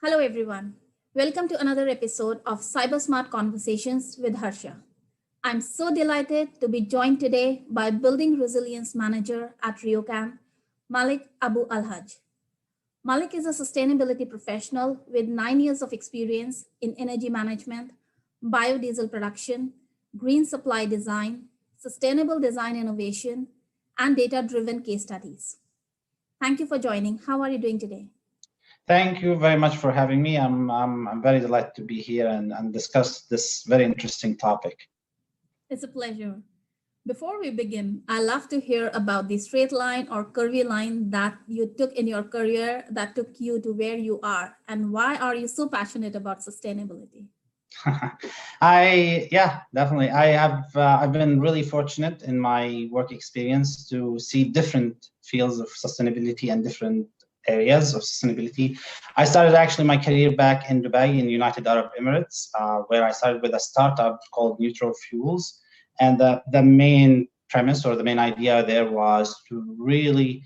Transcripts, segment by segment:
Hello, everyone. Welcome to another episode of Cyber Smart Conversations with Harsha. I'm so delighted to be joined today by Building Resilience Manager at RioCan, Malik Abu Alhaj. Malik is a sustainability professional with 9 years of experience in energy management, biodiesel production, green supply design, sustainable design innovation, and data driven case studies. Thank you for joining. How are you doing today? Thank you very much for having me. I'm very delighted to be here and discuss this very interesting topic. It's a pleasure. Before we begin, I love to hear about the straight line or curvy line that you took in your career that took you to where you are, and why are you so passionate about sustainability? Definitely. I've been really fortunate in my work experience to see different fields of sustainability and different areas of sustainability. I started actually my career back in Dubai in United Arab Emirates, where I started with a startup called Neutral Fuels. And the main premise or the main idea there was to really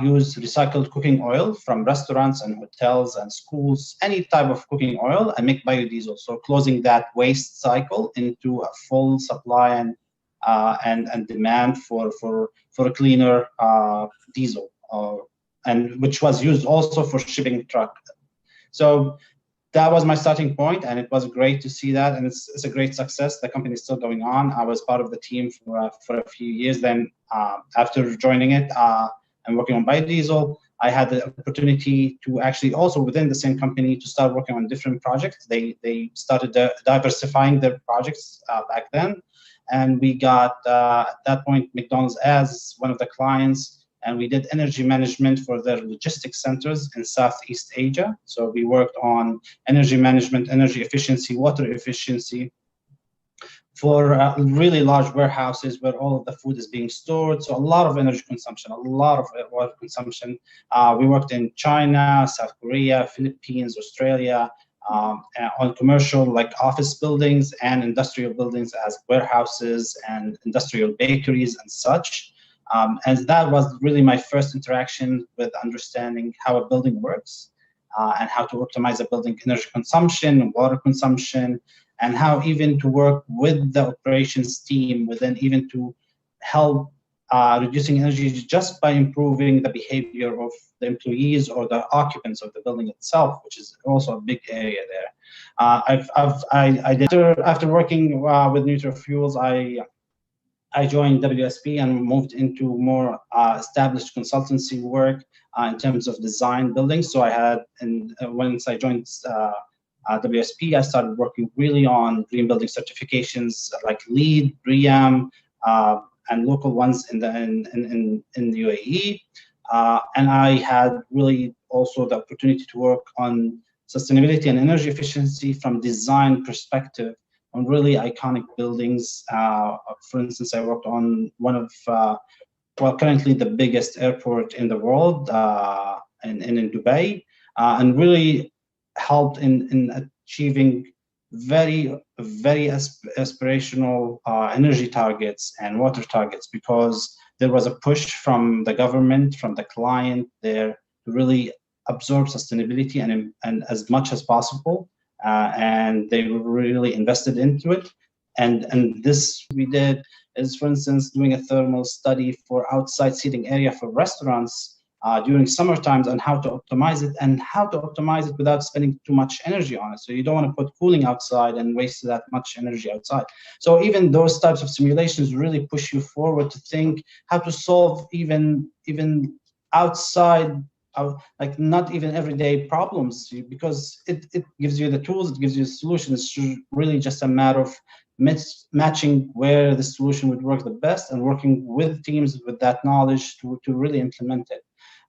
use recycled cooking oil from restaurants and hotels and schools, any type of cooking oil, and make biodiesel. So closing that waste cycle into a full supply and demand for a cleaner diesel, and which was used also for shipping truck. So that was my starting point, and it was great to see that, and it's a great success. The company is still going on. I was part of the team for a few years. Then after joining it and working on biodiesel, I had the opportunity to actually also within the same company to start working on different projects. They started diversifying their projects back then, and we got at that point McDonald's as one of the clients. And we did energy management for their logistics centers in Southeast Asia. So we worked on energy management, energy efficiency, water efficiency for really large warehouses where all of the food is being stored. So a lot of energy consumption, a lot of water consumption. We worked in China, South Korea, Philippines, Australia, on commercial like office buildings and industrial buildings as warehouses and industrial bakeries and such. And that was really my first interaction with understanding how a building works and how to optimize a building energy consumption, water consumption, and how even to work with the operations team within even to help reducing energy just by improving the behavior of the employees or the occupants of the building itself, which is also a big area there. After working with Neutral Fuels, I joined WSP and moved into more established consultancy work in terms of design buildings. So I had, and once I joined WSP, I started working really on green building certifications like LEED, BREEAM, and local ones in the UAE. And I had really also the opportunity to work on sustainability and energy efficiency from design perspective on really iconic buildings. For instance, I worked on one of, currently the biggest airport in the world, in Dubai, and really helped in achieving very aspirational energy targets and water targets, because there was a push from the government, from the client there to really absorb sustainability and as much as possible. And they were really invested into it. And this we did is, for instance, doing a thermal study for outside seating area for restaurants during summer times and how to optimize it without spending too much energy on it. So you don't want to put cooling outside and waste that much energy outside. So even those types of simulations really push you forward to think how to solve even outside, like not even everyday problems, because it gives you the tools, it gives you the solution. It's really just a matter of matching where the solution would work the best and working with teams with that knowledge to really implement it.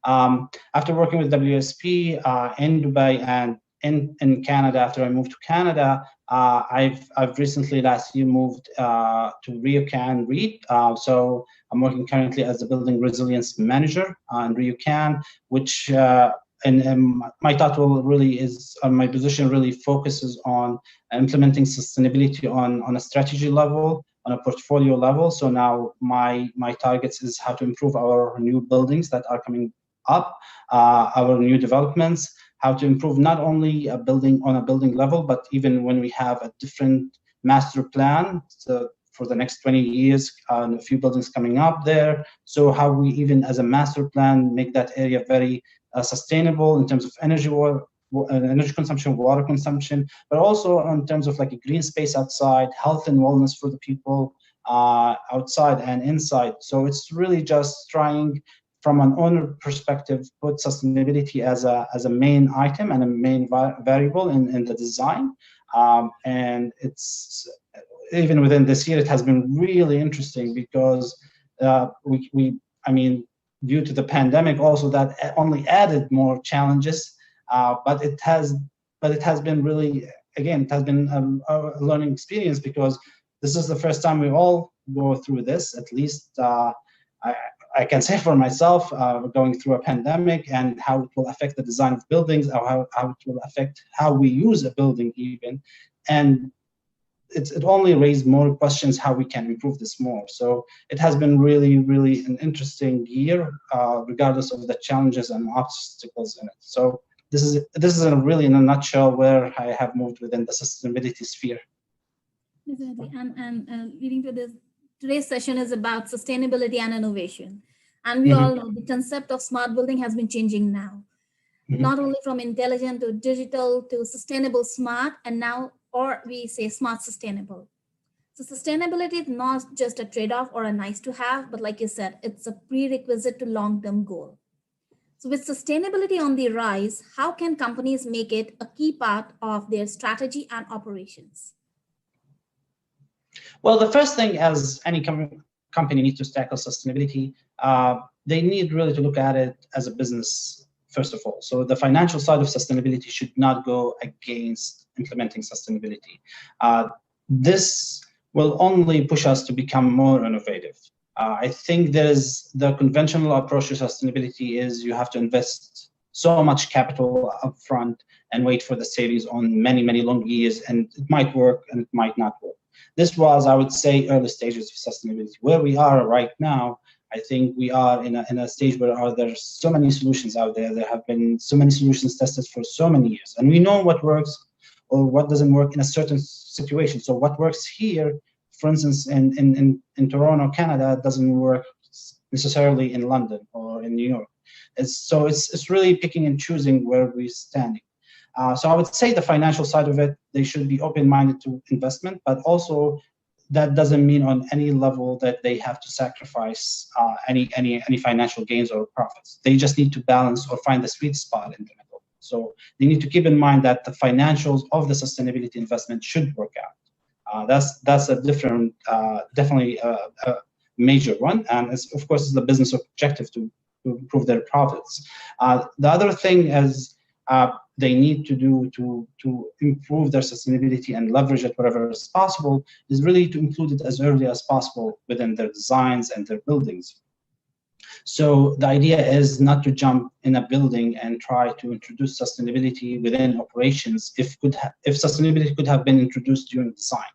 After working with WSP in Dubai and in Canada, after I moved to Canada, I've recently last year moved to RioCan REIT. So I'm working currently as the Building Resilience Manager in RioCan, which and my title really is, my position really focuses on implementing sustainability on a strategy level, on a portfolio level. So now my targets is how to improve our new buildings that are coming up our new developments, how to improve not only a building on a building level, but even when we have a different master plan for the next 20 years, a few buildings coming up there. So how we even as a master plan make that area very sustainable in terms of energy consumption, water consumption, but also in terms of like a green space outside, health and wellness for the people outside and inside. So it's really just trying from an owner perspective, put sustainability as a main item and a main variable in the design. And it's even within this year, it has been really interesting because I mean, due to the pandemic, also that only added more challenges. But it has been really, again, it has been a learning experience because this is the first time we all go through this. At least I can say for myself, going through a pandemic and how it will affect the design of buildings, or how it will affect how we use a building even. And it only raised more questions how we can improve this more. So it has been really, really an interesting year, regardless of the challenges and obstacles in it. So this is really in a nutshell where I have moved within the sustainability sphere. Definitely. And leading to this, today's session is about sustainability and innovation. And we all know the concept of smart building has been changing now, not only from intelligent to digital to sustainable smart, and now, or we say smart sustainable. So sustainability is not just a trade-off or a nice to have, but like you said, it's a prerequisite to long-term goal. So with sustainability on the rise, how can companies make it a key part of their strategy and operations? Well, the first thing, as any company needs to tackle sustainability, they need really to look at it as a business, first of all. So the financial side of sustainability should not go against implementing sustainability. This will only push us to become more innovative. I think there's the conventional approach to sustainability is you have to invest so much capital upfront and wait for the savings on many, many long years, and it might work and it might not work. This was, I would say, early stages of sustainability. Where we are right now, I think we are in a stage where there's so many solutions out there. There have been so many solutions tested for so many years, and we know what works or what doesn't work in a certain situation. So what works here, for instance, in Toronto, Canada, doesn't work necessarily in London or in New York. It's really picking and choosing where we're standing. So I would say the financial side of it, they should be open-minded to investment, but also that doesn't mean on any level that they have to sacrifice any financial gains or profits. They just need to balance or find the sweet spot in the middle. So they need to keep in mind that the financials of the sustainability investment should work out. That's a different, definitely a major one, and it's, of course, it's the business objective to improve their profits. The other thing is they need to do to improve their sustainability and leverage it wherever is possible is really to include it as early as possible within their designs and their buildings. So the idea is not to jump in a building and try to introduce sustainability within operations if sustainability could have been introduced during design.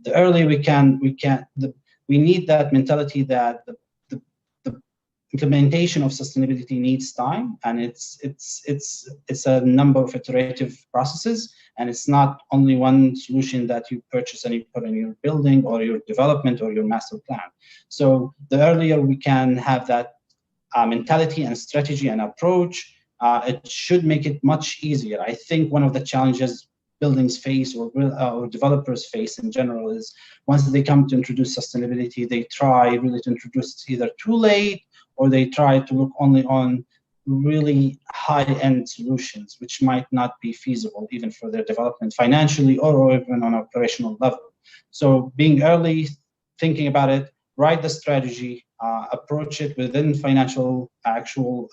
The earlier we need that mentality that the implementation of sustainability needs time, and it's a number of iterative processes, and it's not only one solution that you purchase and you put in your building or your development or your master plan. So the earlier we can have that mentality and strategy and approach, it should make it much easier. I think one of the challenges buildings face or developers face in general is once they come to introduce sustainability, they try really to introduce it either too late, or they try to look only on really high-end solutions, which might not be feasible even for their development financially or even on an operational level. So being early, thinking about it, write the strategy, approach it within financial actual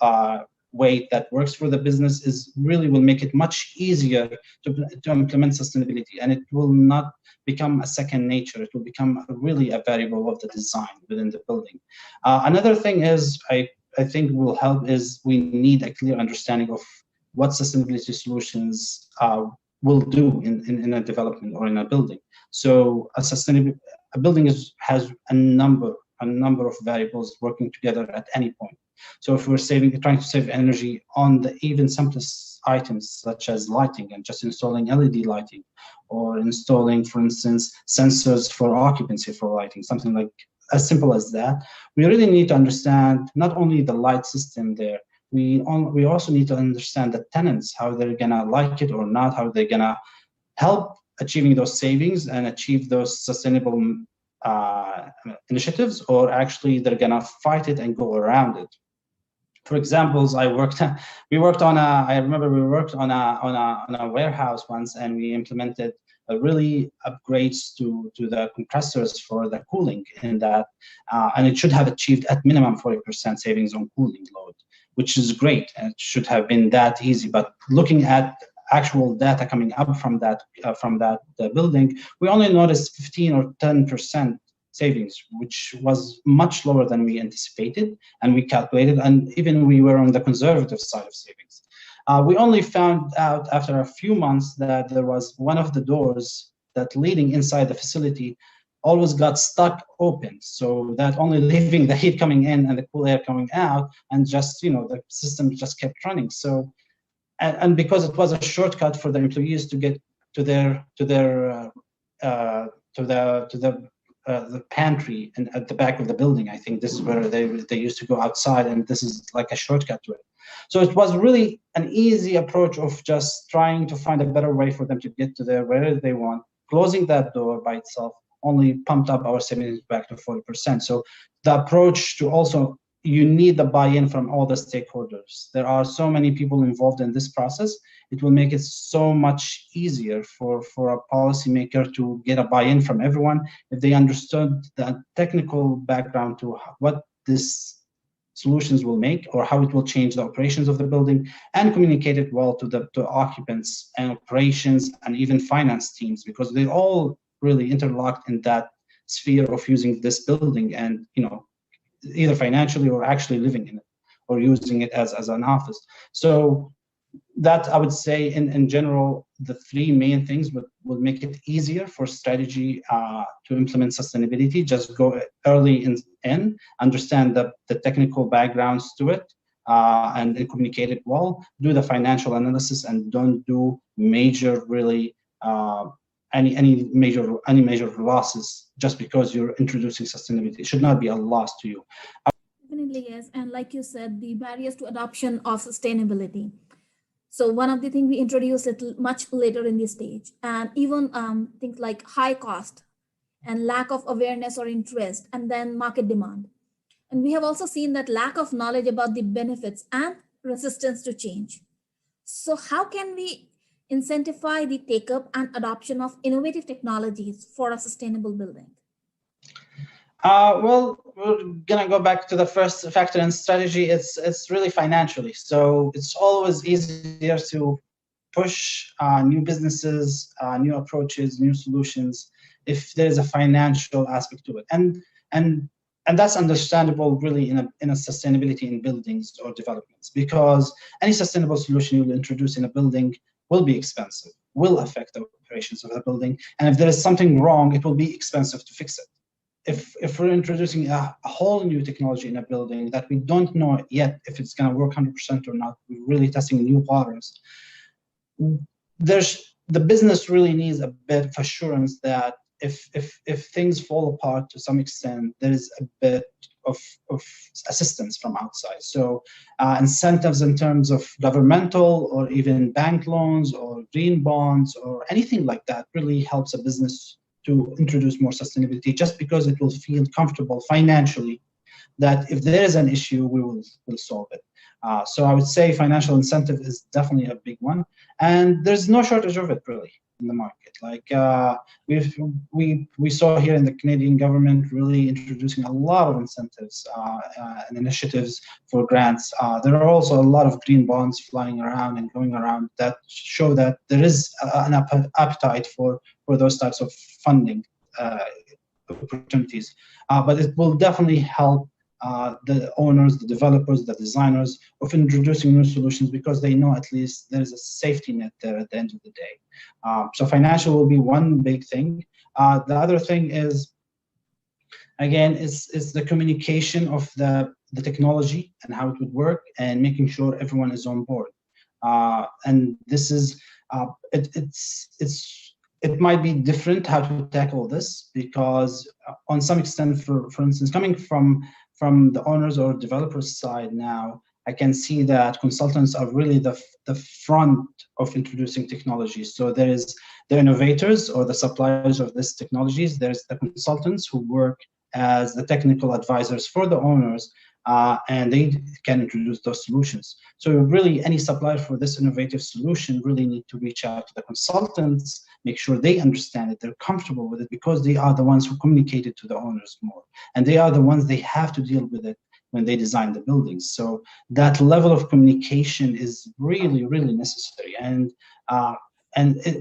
way that works for the business is really will make it much easier to implement sustainability, and it will not become a second nature. It will become really a variable of the design within the building. Another thing is I think will help is we need a clear understanding of what sustainability solutions will do in a development or in a building. So a building has a number of variables working together at any point. So if we're trying to save energy on the even simplest items such as lighting and just installing LED lighting, or installing, for instance, sensors for occupancy for lighting, something like as simple as that, we really need to understand not only the light system there, we also need to understand the tenants, how they're gonna like it or not, how they're gonna help achieving those savings and achieve those sustainable initiatives, or actually they're gonna fight it and go around it. For examples, I remember we worked on a warehouse once, and we implemented a really upgrades to the compressors for the cooling in that, and it should have achieved at minimum 40% savings on cooling load, which is great, and it should have been that easy. But looking at actual data coming up from that building, we only noticed 15 or 10% savings, which was much lower than we anticipated and we calculated, and even we were on the conservative side of savings. We only found out after a few months that there was one of the doors that leading inside the facility always got stuck open, so that only leaving the heat coming in and the cool air coming out, and just, the system just kept running. So, and because it was a shortcut for the employees to get to the pantry and at the back of the building. I think this is where they used to go outside, and this is like a shortcut to it. So it was really an easy approach of just trying to find a better way for them to get to wherever they want. Closing that door by itself only pumped up our savings back to 40%. So the approach to also, you need the buy-in from all the stakeholders. There are so many people involved in this process. It will make it so much easier for a policymaker to get a buy-in from everyone if they understood the technical background to what these solutions will make or how it will change the operations of the building, and communicate it well to occupants and operations and even finance teams, because they all really interlocked in that sphere of using this building and, either financially or actually living in it or using it as an office. So that, I would say, in general, the three main things would make it easier for strategy to implement sustainability. Just go early in understand the technical backgrounds to it, and communicate it well. Do the financial analysis, and don't do major, really, any major losses just because you're introducing sustainability. It should not be a loss to you. Definitely, yes. And like you said, the barriers to adoption of sustainability. So one of the things we introduced much later in the stage, and even things like high cost and lack of awareness or interest, and then market demand. And we have also seen that lack of knowledge about the benefits and resistance to change. So how can we incentivize the take-up and adoption of innovative technologies for a sustainable building? Well, we're gonna go back to the first factor in strategy. It's really financially. So it's always easier to push new businesses, new approaches, new solutions if there's a financial aspect to it, and that's understandable, really, in a sustainability in buildings or developments, because any sustainable solution you'll introduce in a building will be expensive, will affect the operations of the building, and if there is something wrong, it will be expensive to fix it. If we're introducing a whole new technology in a building that we don't know yet if it's going to work 100% or not, we're really testing new patterns. The business really needs a bit of assurance that if things fall apart to some extent, there is a bit of assistance from outside. So incentives in terms of governmental or even bank loans or green bonds or anything like that really helps a business to introduce more sustainability, just because it will feel comfortable financially that if there is an issue, we'll solve it. So I would say financial incentive is definitely a big one, and there's no shortage of it really in the market. Like we saw here in the Canadian government really introducing a lot of incentives and initiatives for grants. There are also a lot of green bonds flying around and going around that show that there is an appetite for those types of funding opportunities. But it will definitely help the owners, the developers, the designers of introducing new solutions, because they know at least there is a safety net there at the end of the day. So financial will be one big thing. The other thing is Again, it's the communication of the technology and how it would work, and making sure everyone is on board. And this is it might be different how to tackle this, because on some extent, for instance, coming from the owners or developers side now, I can see that consultants are really the front of introducing technology. So there is the innovators or the suppliers of these technologies. There's the consultants who work as the technical advisors for the owners, and they can introduce those solutions. So really, any supplier for this innovative solution really need to reach out to the consultants, make sure they understand it, they're comfortable with it, because they are the ones who communicate it to the owners more, and they are the ones they have to deal with it when they design the buildings. So that level of communication is really, really necessary, and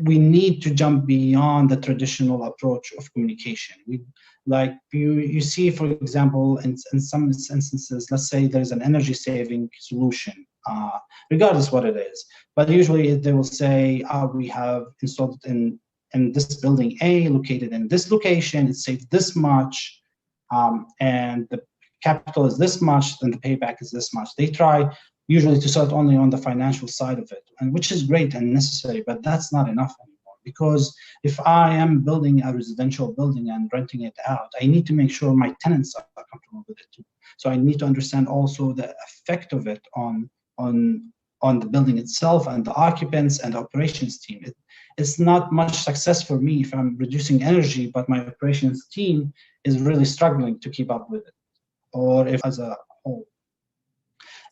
we need to jump beyond the traditional approach of communication. Like you see, for example, in some instances, let's say there's an energy saving solution, regardless what it is. But usually they will say, we have installed it in this building A, located in this location, it saved this much, and the capital is this much, and the payback is this much. They try usually to start only on the financial side of it, and which is great and necessary, but that's not enough anymore. Because if I am building a residential building and renting it out, I need to make sure my tenants are comfortable with it too. So I need to understand also the effect of it on the building itself and the occupants and the operations team. It's not much success for me if I'm reducing energy, but my operations team is really struggling to keep up with it, or if as a whole.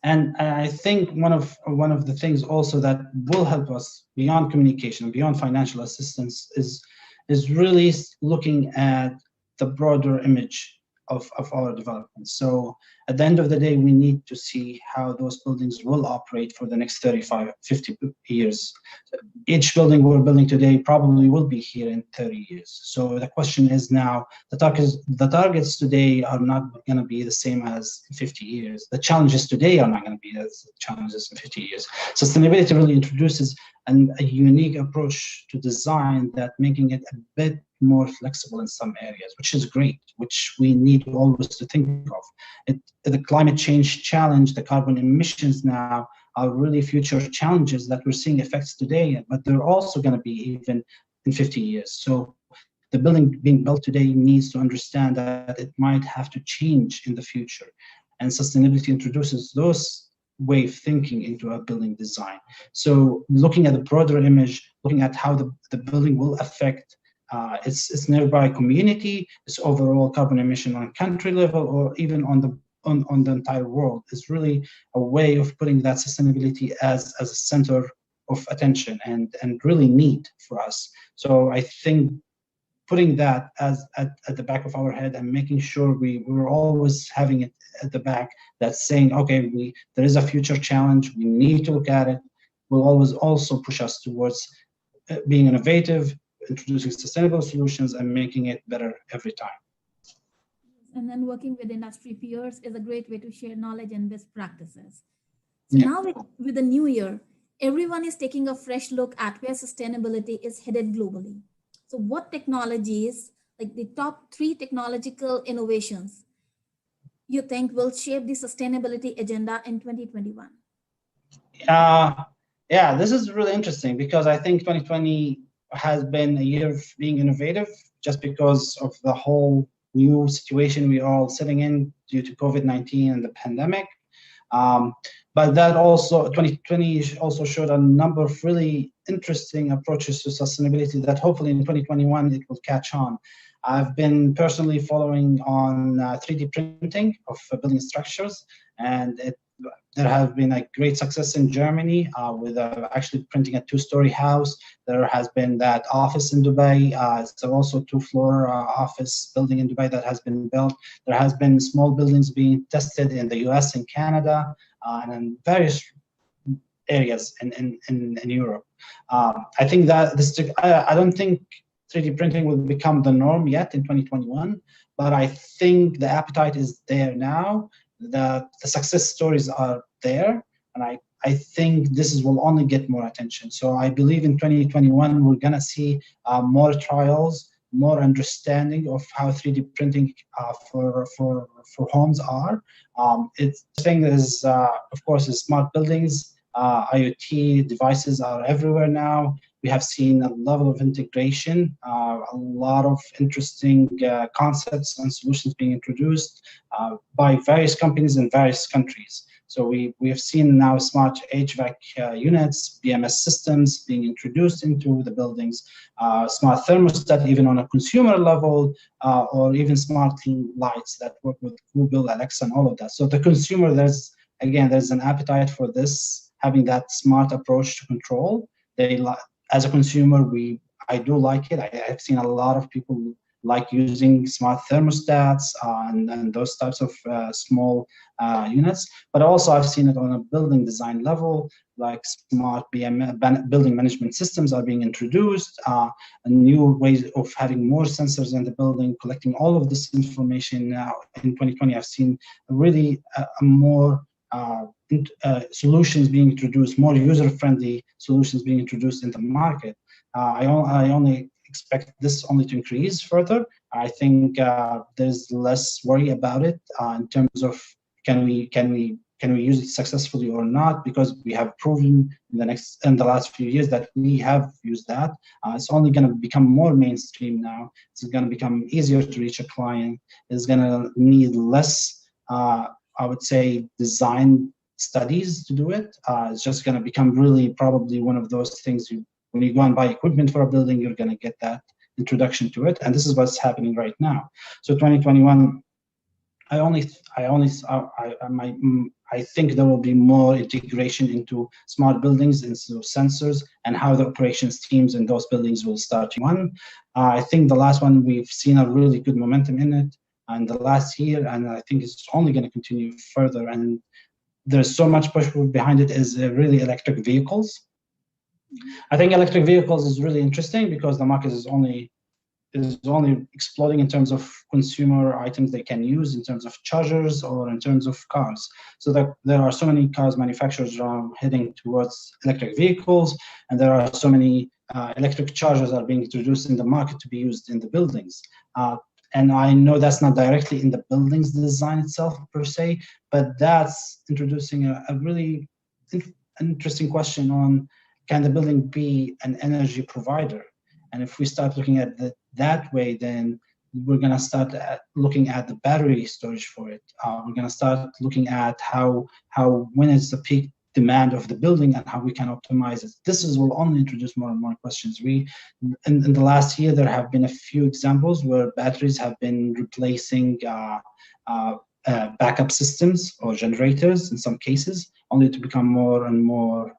And I think one of the things also that will help us beyond communication, beyond financial assistance, is really looking at the broader image of our development. So at the end of the day, we need to see how those buildings will operate for the next 35, 50 years. Each building we're building today probably will be here in 30 years. So the question is now, the targets today are not going to be the same as 50 years. The challenges today are not going to be as challenges in 50 years. Sustainability really introduces a unique approach to design, that making it a bit more flexible in some areas, which is great, which we need always to think of. The climate change challenge, the carbon emissions now are really future challenges that we're seeing effects today, but they're also going to be even in 50 years. So the building being built today needs to understand that it might have to change in the future. And sustainability introduces those way of thinking into a building design. So looking at the broader image, looking at how the building will affect its nearby community, its overall carbon emission on country level, or even on the entire world, is really a way of putting that sustainability as a center of attention and really need for us. So I think putting that as at the back of our head and making sure we're always having it at the back, that's saying, okay, there is a future challenge, we need to look at it, will always also push us towards being innovative, introducing sustainable solutions, and making it better every time. And then working with industry peers is a great way to share knowledge and best practices. So now with the new year, everyone is taking a fresh look at where sustainability is headed globally. So what technologies, like the top 3 technological innovations, you think will shape the sustainability agenda in 2021? Yeah, this is really interesting, because I think 2020 has been a year of being innovative, just because of the whole new situation we're all sitting in due to COVID-19 and the pandemic. But that also, 2020 also showed a number of really interesting approaches to sustainability that hopefully in 2021 it will catch on. I've been personally following on 3D printing of building structures, and there has been a great success in Germany with actually printing a 2-story house. There has been that office in Dubai. It's also 2-floor office building in Dubai that has been built. There has been small buildings being tested in the US and Canada, and in various areas in Europe. I think that I don't think 3D printing will become the norm yet in 2021, but I think the appetite is there now. The success stories are there, and I think this will only get more attention. So I believe in 2021 we're gonna see more trials, more understanding of how 3D printing for homes are. It's thing is, of course, is smart buildings. IoT devices are everywhere now. We have seen a level of integration, a lot of interesting concepts and solutions being introduced by various companies in various countries. So we have seen now smart HVAC units, BMS systems being introduced into the buildings, smart thermostat even on a consumer level, or even smart lights that work with Google, Alexa, and all of that. So the consumer, there's an appetite for this, having that smart approach to control. As a consumer, I do like it. I've seen a lot of people like using smart thermostats and those types of small units. But also I've seen it on a building design level, like smart building management systems are being introduced, and new ways of having more sensors in the building, collecting all of this information. Now in 2020, I've seen really more solutions being introduced, more user-friendly solutions being introduced in the market. I only expect this only to increase further. I think there's less worry about it in terms of can we use it successfully or not, because we have proven in the last few years that we have used that. It's only going to become more mainstream now. It's going to become easier to reach a client. It's going to need less, I would say, design studies to do it. It's just going to become really probably one of those things when you go and buy equipment for a building, you're going to get that introduction to it. And this is what's happening right now. So 2021, I think there will be more integration into smart buildings, into sensors, and how the operations teams in those buildings will start. I think the last one, we've seen a really good momentum in it in the last year, and I think it's only going to continue further. And there's so much push behind it is really electric vehicles. I think electric vehicles is really interesting because the market is only exploding in terms of consumer items they can use, in terms of chargers or in terms of cars. So there are so many cars manufacturers heading towards electric vehicles, and there are so many electric chargers are being introduced in the market to be used in the buildings. And I know that's not directly in the building's design itself per se, but that's introducing a really interesting question on, can the building be an energy provider? And if we start looking at that way, then we're going to start looking at the battery storage for it. We're going to start looking at how when is the peak demand of the building and how we can optimize it. Will only introduce more and more questions. In the last year, there have been a few examples where batteries have been replacing backup systems or generators in some cases, only to become more and more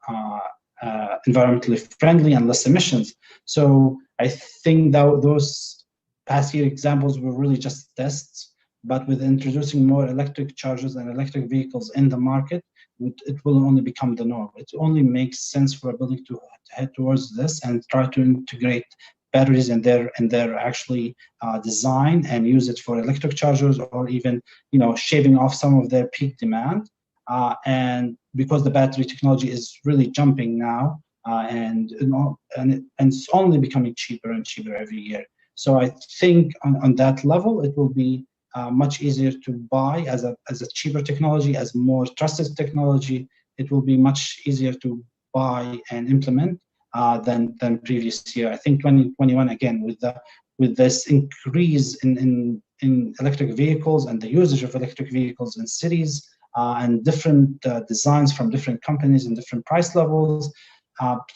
environmentally friendly and less emissions. So I think that those past year examples were really just tests, but with introducing more electric chargers and electric vehicles in the market, it will only become the norm. It only makes sense for a building to head towards this and try to integrate batteries in their actually design and use it for electric chargers, or even shaving off some of their peak demand. And because the battery technology is really jumping now, and it's only becoming cheaper and cheaper every year. So I think on that level, it will be much easier to buy as a cheaper technology, as more trusted technology. It will be much easier to buy and implement than previous year. I think 2021 again, with this increase in electric vehicles and the usage of electric vehicles in cities, and different designs from different companies and different price levels.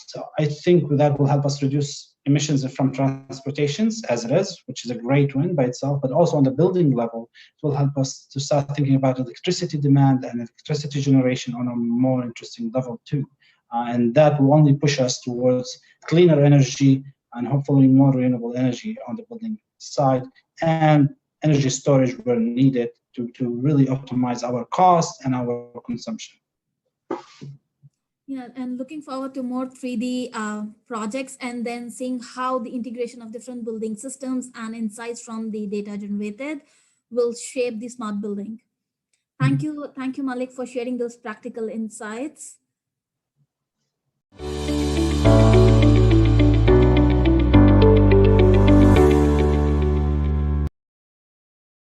So I think that will help us reduce emissions from transportations as it is, which is a great win by itself, but also on the building level, it will help us to start thinking about electricity demand and electricity generation on a more interesting level too. And that will only push us towards cleaner energy and hopefully more renewable energy on the building side, and energy storage where needed to really optimize our cost and our consumption. Yeah, and looking forward to more 3D projects, and then seeing how the integration of different building systems and insights from the data generated will shape the smart building. Thank you, Malik, for sharing those practical insights.